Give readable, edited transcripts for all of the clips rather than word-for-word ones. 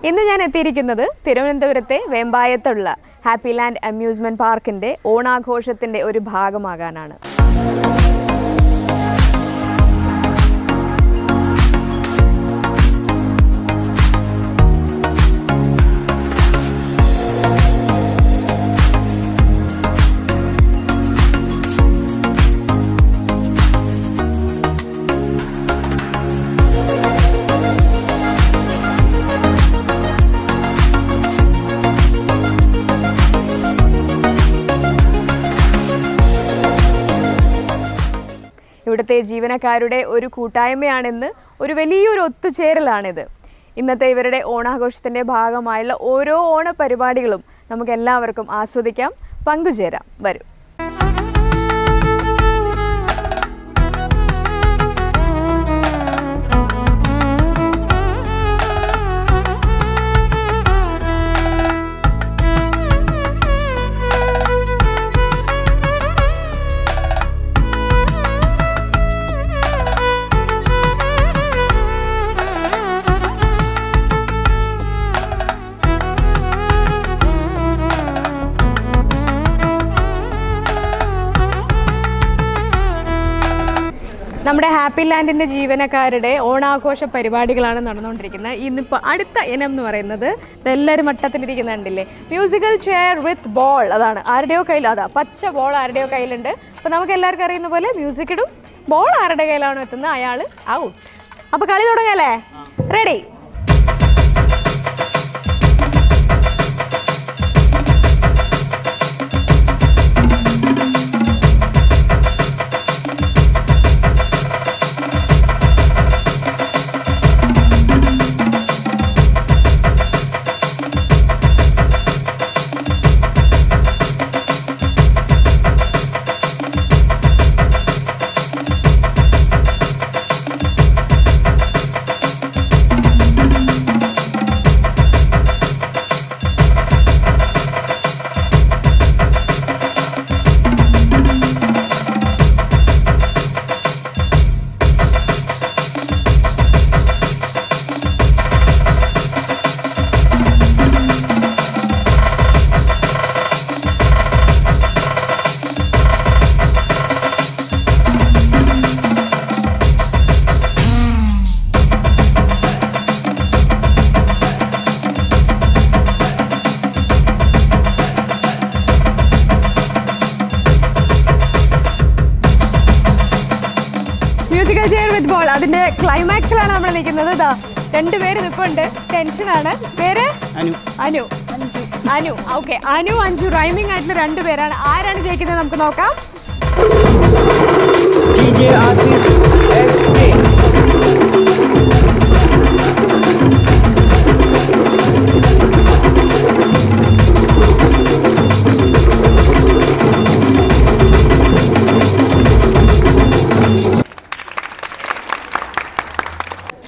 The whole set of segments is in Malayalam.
ഇന്ന് ഞാൻ എത്തിയിരിക്കുന്നത് തിരുവനന്തപുരത്തെ വെമ്പായത്തുള്ള ഹാപ്പി ലാൻഡ് അമ്യൂസ്മെന്റ് പാർക്കിന്റെ ഓണാഘോഷത്തിന്റെ ഒരു ഭാഗമാകാനാണ്. ഇവിടുത്തെ ജീവനക്കാരുടെ ഒരു കൂട്ടായ്മയാണെന്ന് ഒരു വലിയൊരു ഒത്തുചേരലാണിത്. ഇന്നത്തെ ഇവരുടെ ഓണാഘോഷത്തിൻ്റെ ഭാഗമായുള്ള ഓരോ ഓണപരിപാടികളും നമുക്ക് എല്ലാവർക്കും ആസ്വദിക്കാം, പങ്കുചേരാം. വരൂ. നമ്മുടെ ഹാപ്പി ലാൻഡിൻ്റെ ജീവനക്കാരുടെ ഓണാഘോഷ പരിപാടികളാണ് നടന്നുകൊണ്ടിരിക്കുന്നത്. ഇന്നിപ്പോൾ അടുത്ത ഇനം എന്ന് പറയുന്നത് എല്ലാവരും വട്ടത്തിലിരിക്കുന്നുണ്ടല്ലേ, മ്യൂസിക്കൽ ചെയർ വിത്ത് ബോൾ. അതാണ് ആരുടെയോ കയ്യിൽ, അതാ പച്ച ബോൾ ആരുടെയോ കയ്യിലുണ്ട്. അപ്പോൾ നമുക്ക് എല്ലാവർക്കും അറിയുന്ന പോലെ മ്യൂസിക് ഇടും, ബോൾ ആരുടെ കയ്യിലാണോ എത്തുന്നത് അയാൾ ഔട്ട്. അപ്പോൾ കളി തുടങ്ങല്ലേ? റെഡി? അതിന്റെ ക്ലൈമാക്സിലാണ് നമ്മൾ നിൽക്കുന്നത്. ഇതാ രണ്ടുപേര് നിൽപ്പുണ്ട്, ടെൻഷനാണ്. പേര് അനു. അനു ഓക്കെ, അനു അഞ്ചു റൈമിംഗ് ആയിട്ടുള്ള രണ്ടുപേരാണ്. ആരാണ് ജയിക്കുന്നത് നമുക്ക് നോക്കാം.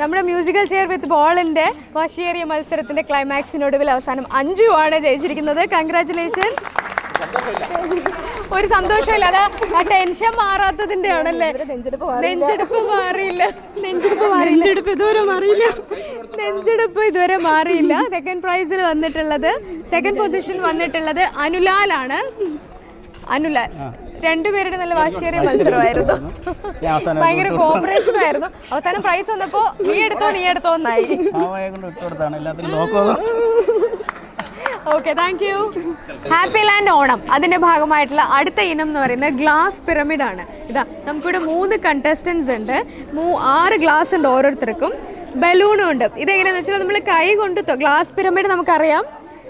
നമ്മുടെ മ്യൂസിക്കൽ ചെയർ വിത്ത് ബോളിന്റെ വാശിയേറിയ മത്സരത്തിന്റെ ക്ലൈമാക്സിനൊടുവിൽ അവസാനം അഞ്ജു ആണ് ജയിച്ചിരിക്കുന്നത്. കൺഗ്രാറ്റുലേഷൻസ്. ഒരു സന്തോഷമില്ല, അത് ആ ടെൻഷൻ മാറാത്തതിന്റെ ആണല്ലേ. നെഞ്ചെടുപ്പ് ഇതുവരെ മാറിയില്ല. സെക്കൻഡ് പ്രൈസിൽ വന്നിട്ടുള്ളത്, സെക്കൻഡ് പൊസിഷൻ വന്നിട്ടുള്ളത് അനുലാലാണ്. അനുലാൽ രണ്ടുപേരുടെ നല്ല വാശിയേറിയ മത്സരമായിരുന്നു, ഭയങ്കര കോപ്പറേഷൻ ആയിരുന്നു. അവസാനം പ്രൈസ് വന്നപ്പോ നീ എടുത്തോ എന്നായി. Okay, thank you. Happy land Onam അതിന്റെ ഭാഗമായിട്ടുള്ള അടുത്ത ഇനം എന്ന് പറയുന്നത് ഗ്ലാസ് പിരമിഡ് ആണ്. ഇതാ നമുക്കിവിടെ 3 കണ്ടസ്റ്റൻസ് ഉണ്ട്, 6 ഗ്ലാസ് ഉണ്ട് ഓരോരുത്തർക്കും, ബലൂണും ഉണ്ട്. ഇതെങ്ങനെയാന്ന് വെച്ചാൽ നമ്മൾ കൈ കൊണ്ട് ഗ്ലാസ് പിരമിഡ് നമുക്കറിയാം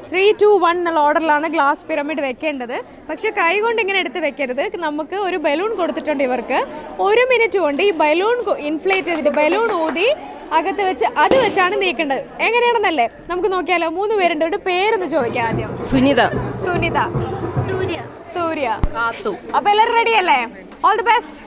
3, 2, 1 എന്നുള്ള ഓർഡറിലാണ് ഗ്ലാസ് പിരമിഡ് വെക്കേണ്ടത്. പക്ഷെ കൈ കൊണ്ട് ഇങ്ങനെ എടുത്ത് വെക്കരുത്. നമുക്ക് ഒരു ബലൂൺ കൊടുത്തിട്ടുണ്ട് ഇവർക്ക്. 1 മിനിറ്റ് കൊണ്ട് ഈ ബലൂൺ ഇൻഫ്ലേറ്റ് ചെയ്തിട്ട് ബലൂൺ ഊതി അകത്ത് വെച്ച് അത് വെച്ചാണ് നീക്കേണ്ടത്. എങ്ങനെയാണെന്നല്ലേ നമുക്ക് നോക്കിയാലോ. 3 പേരുണ്ട്. ഇവിടെ പേരൊന്ന് ചോദിക്കാം ആദ്യം. സുനിത, സൂര്യ, കാത്തു. അപ്പൊ എല്ലാവരും റെഡി അല്ലേ? All the best.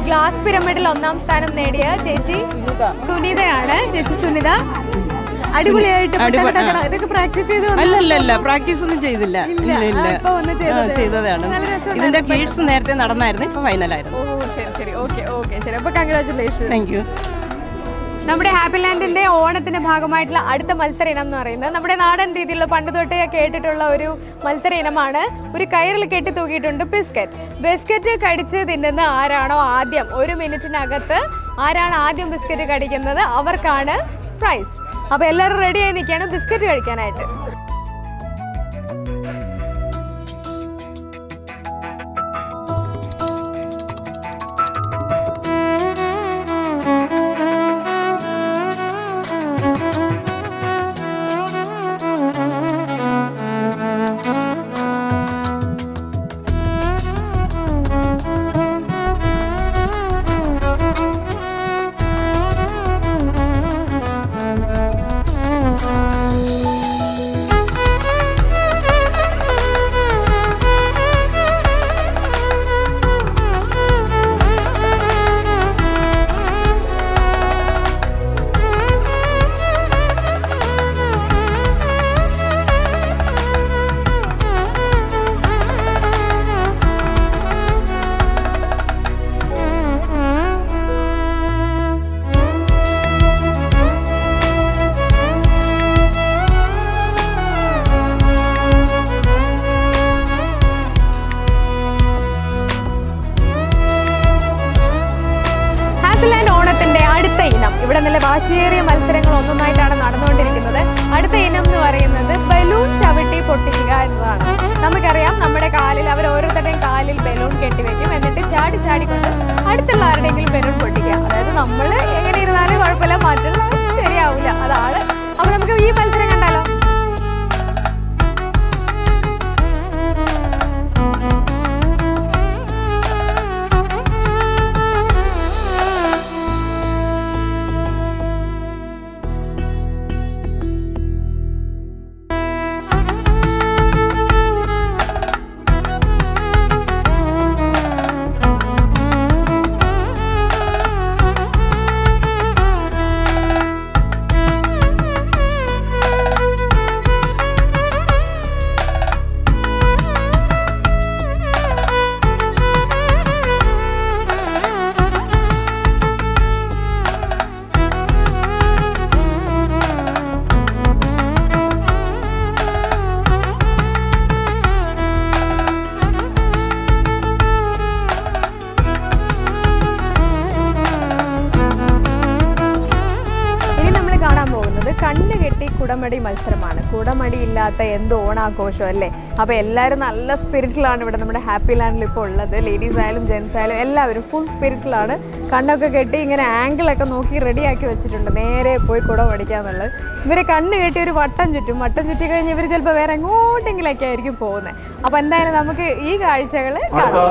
ഗ്ലാസ് പിരമിഡിൽ 1ാം സ്ഥാനം നേടിയ ചേച്ചി സുനിതയാണ്. ചേച്ചി സുനിത അടിപൊളിയായിട്ട് ഇതൊക്കെ പ്രാക്ടീസ് ചെയ്ത് അല്ലല്ല പ്രാക്ടീസ് ഒന്നും ചെയ്തില്ല. ചെയ്തതാണ്. ഇതിന്റെ ഫീഡ്സ് നേരത്തെ നടന്നായിരുന്നു, ഇപ്പൊ ഫൈനലായിരുന്നു. ശരി. ഓക്കെ ശരി. അപ്പൊ കൺഗ്രാറ്റുലേഷൻ. Thank you. നമ്മുടെ ഹാപ്പി ലാൻഡിന്റെ ഓണത്തിന്റെ ഭാഗമായിട്ടുള്ള അടുത്ത മത്സര ഇനം എന്ന് പറയുന്നത് നമ്മുടെ നാടൻ രീതിയിലുള്ള പണ്ട് തൊട്ടേ കേട്ടിട്ടുള്ള ഒരു മത്സര ഇനമാണ്. ഒരു കയറിൽ കെട്ടി തൂക്കിയിട്ടുണ്ട് ബിസ്ക്കറ്റ് കടിച്ച് തിന്നുന്ന ആരാണോ ആദ്യം 1 മിനിറ്റിനകത്ത് ആരാണ് ആദ്യം ബിസ്ക്കറ്റ് കടിക്കുന്നത് അവർക്കാണ് പ്രൈസ്. അപ്പൊ എല്ലാവരും റെഡി ആയി നിൽക്കുകയാണ് ബിസ്ക്കറ്റ് കഴിക്കാനായിട്ട്. ഇവിടെ നല്ല വാശിയേറിയ മത്സരങ്ങൾ ഒന്നൊന്നായിട്ടാണ് നടന്നുകൊണ്ടിരിക്കുന്നത്. അടുത്ത ഇനം എന്ന് പറയുന്നത് ബലൂൺ ചവിട്ടി പൊട്ടിക്കുക എന്നതാണ്. നമുക്കറിയാം നമ്മുടെ കാലിൽ അവർ ഓരോരുത്തരുടെയും കാലിൽ ബലൂൺ കെട്ടിവെക്കും, എന്നിട്ട് ചാടിക്കൊണ്ട് അടുത്തുള്ള ആരുടെയെങ്കിലും ബലൂൺ പൊട്ടിക്കുക. അതായത് നമ്മൾ എങ്ങനെ ഇരുന്നാലും കുഴപ്പമില്ല, മറ്റുള്ള ശരിയാവില്ല, അതാണ്. അപ്പൊ നമുക്ക് ഈ മത്സരം കണ്ടാലോ? കണ്ണ് കെട്ടി കുടമടി മത്സരമാണ്. കുടമടി ഇല്ലാത്ത എന്ത് ഓണാഘോഷം അല്ലേ. അപ്പോൾ എല്ലാവരും നല്ല സ്പിരിറ്റിലാണ് ഇവിടെ നമ്മുടെ ഹാപ്പി ലാൻഡിൽ ഇപ്പോൾ ഉള്ളത്. ലേഡീസ് ആയാലും ജെൻസ് ആയാലും എല്ലാവരും ഫുൾ സ്പിരിറ്റിലാണ്. കണ്ണൊക്കെ കെട്ടി ഇങ്ങനെ ആംഗിളൊക്കെ നോക്കി റെഡിയാക്കി വെച്ചിട്ടുണ്ട്, നേരെ പോയി കുടമടിക്കാന്നുള്ളത്. ഇവരെ കണ്ണ് കെട്ടി ഒരു വട്ടം ചുറ്റി കഴിഞ്ഞ് ഇവർ ചിലപ്പോൾ വേറെ എങ്ങോട്ടെങ്കിലൊക്കെ ആയിരിക്കും പോകുന്നത്. അപ്പോൾ എന്തായാലും നമുക്ക് ഈ കാഴ്ചകൾ കാണാം.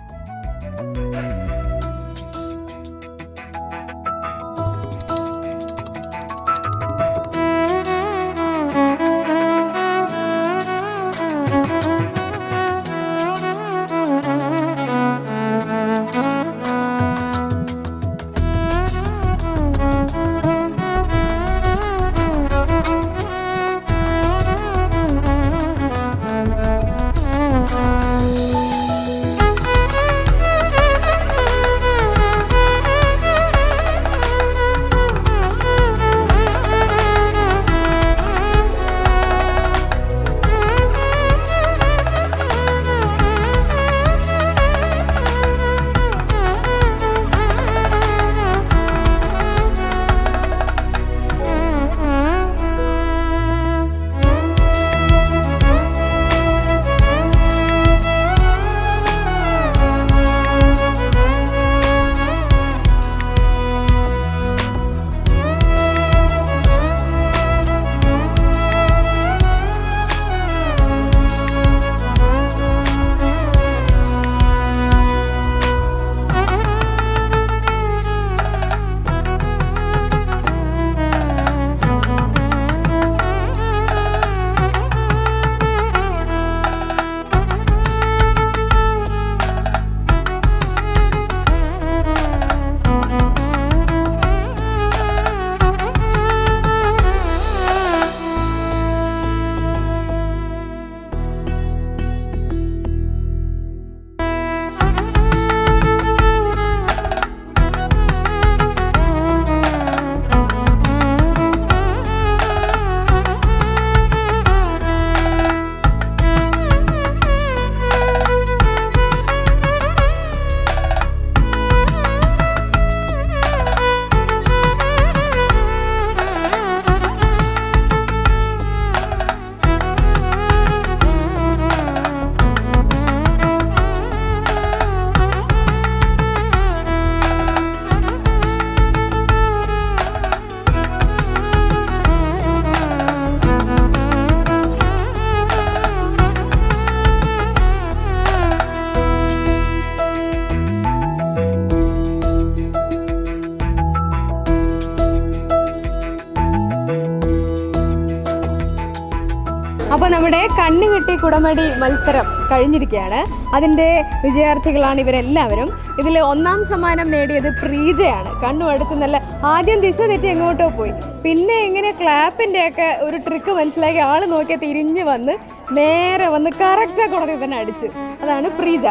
അപ്പോൾ നമ്മുടെ കണ്ണുകെട്ടി കുടമടി മത്സരം കഴിഞ്ഞിരിക്കുകയാണ്. അതിൻ്റെ വിജയാർത്ഥികളാണ് ഇവരെല്ലാവരും. ഇതിൽ 1ാം സമ്മാനം നേടിയത് പ്രീജയാണ്. കണ്ണു അടച്ച് നല്ല ആദ്യം ദിശ തെറ്റി എങ്ങോട്ടോ പോയി, പിന്നെ എങ്ങനെ ക്ലാപ്പിൻ്റെയൊക്കെ ഒരു ട്രിക്ക് മനസ്സിലാക്കി ആൾ നോക്കിയാൽ തിരിഞ്ഞ് വന്ന് നേരെ വന്ന് കറക്റ്റാ കുടറി തന്നെ അടിച്ചു. അതാണ് പ്രീജ.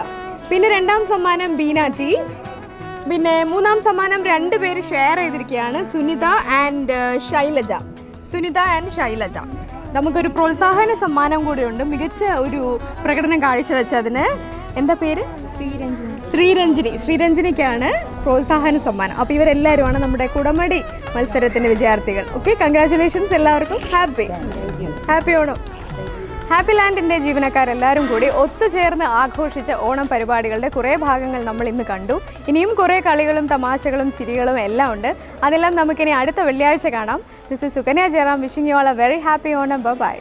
പിന്നെ 2ാം സമ്മാനം ബീനാറ്റി. പിന്നെ 3ാം സമ്മാനം 2 പേര് ഷെയർ ചെയ്തിരിക്കുകയാണ്, സുനിത ആൻഡ് ശൈലജ. നമുക്കൊരു പ്രോത്സാഹന സമ്മാനം കൂടിയുണ്ട്. മികച്ച ഒരു പ്രകടനം കാഴ്ചവെച്ചതിന് എന്താ പേര്? ശ്രീരഞ്ജിനിക്കാണ് പ്രോത്സാഹന സമ്മാനം. അപ്പോൾ ഇവരെല്ലാവരുമാണ് നമ്മുടെ കുടമടി മത്സരത്തിൻ്റെ വിജയാർത്ഥികൾ. ഓക്കെ, കൺഗ്രാറ്റുലേഷൻസ് എല്ലാവർക്കും. ഹാപ്പി ഓണം. ഹാപ്പി ലാൻഡിൻ്റെ ജീവനക്കാരെല്ലാവരും കൂടി ഒത്തുചേർന്ന് ആഘോഷിച്ച ഓണം പരിപാടികളുടെ കുറേ ഭാഗങ്ങൾ നമ്മൾ ഇന്ന് കണ്ടു. ഇനിയും കുറേ കളികളും തമാശകളും ചിരികളും എല്ലാം ഉണ്ട്. അതെല്ലാം നമുക്കിനി അടുത്ത വെള്ളിയാഴ്ച കാണാം. This is Sukanya Jayaram wishing you all a very happy Onam. By.